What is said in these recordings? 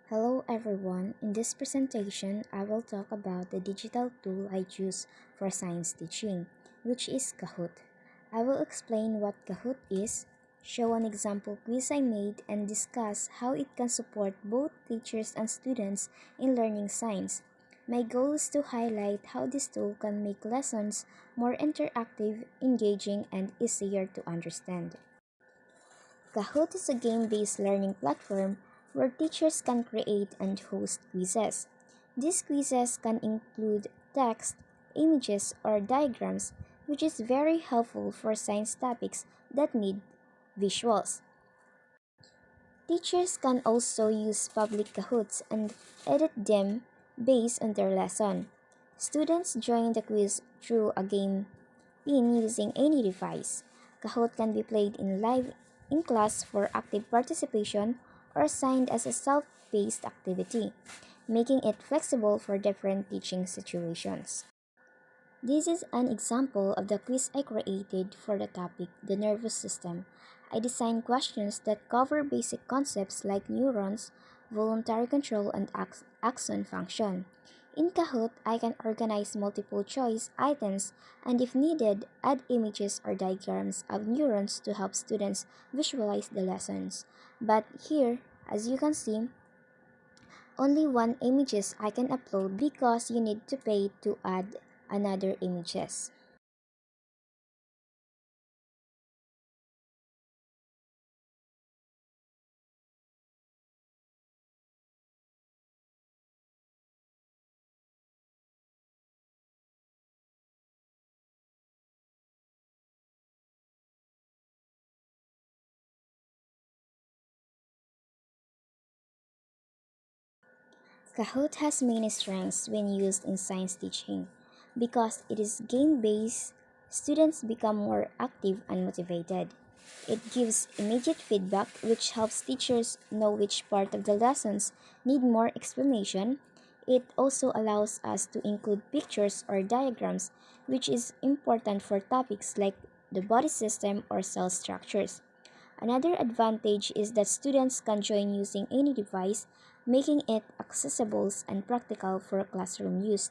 Hello everyone, in this presentation I will talk about the digital tool I use for science teaching, which is Kahoot. I will explain what Kahoot is, show an example quiz I made, and discuss how it can support both teachers and students in learning science. My goal is to highlight how this tool can make lessons more interactive, engaging, and easier to understand. Kahoot is a game-based learning platform where teachers can create and host quizzes. These quizzes can include text, images, or diagrams, which is very helpful for science topics that need visuals. Teachers can also use public Kahoots and edit them based on their lesson. Students join the quiz through a game pin using any device. Kahoot can be played in live in class for active participation or assigned as a self-paced activity, making it flexible for different teaching situations. This is an example of the quiz I created for the topic, the nervous system. I designed questions that cover basic concepts like neurons, voluntary control, and axon function. In Kahoot, I can organize multiple choice items and, if needed, add images or diagrams of neurons to help students visualize the lessons. But here, as you can see, only one images I can upload because you need to pay to add another images. Kahoot has many strengths when used in science teaching. Because it is game-based, students become more active and motivated. It gives immediate feedback which helps teachers know which part of the lessons need more explanation. It also allows us to include pictures or diagrams, which is important for topics like the body system or cell structures. Another advantage is that students can join using any device, making it accessible and practical for classroom use.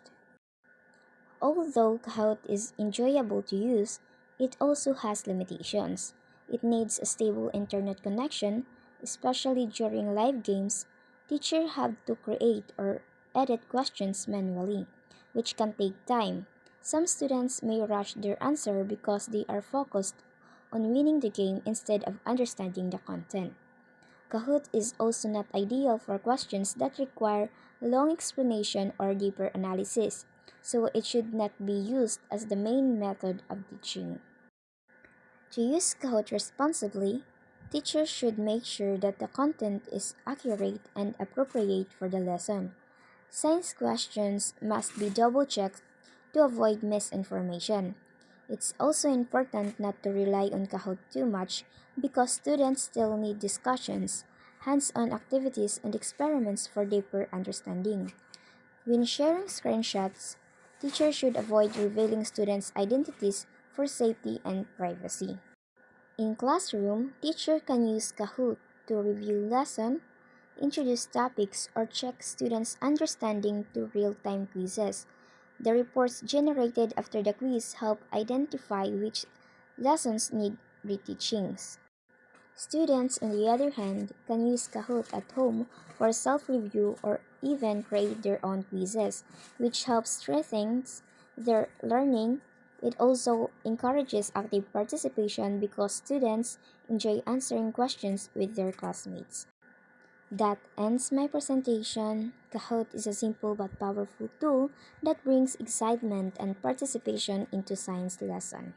Although Kahoot is enjoyable to use, it also has limitations. It needs a stable internet connection, especially during live games. Teachers have to create or edit questions manually, which can take time. Some students may rush their answer because they are focused on winning the game instead of understanding the content. Kahoot is also not ideal for questions that require long explanation or deeper analysis, so it should not be used as the main method of teaching. To use Kahoot responsibly, teachers should make sure that the content is accurate and appropriate for the lesson. Science questions must be double checked to avoid misinformation. It's also important not to rely on Kahoot too much because students still need discussions, hands on activities, and experiments for deeper understanding. When sharing screenshots, teachers should avoid revealing students' identities for safety and privacy. In classroom, teacher can use Kahoot to review lesson, introduce topics, or check students' understanding through real-time quizzes. The reports generated after the quiz help identify which lessons need reteachings. Students, on the other hand, can use Kahoot at home for self-review or even create their own quizzes, which helps strengthen their learning. It also encourages active participation because students enjoy answering questions with their classmates. That ends my presentation. Kahoot is a simple but powerful tool that brings excitement and participation into science lesson.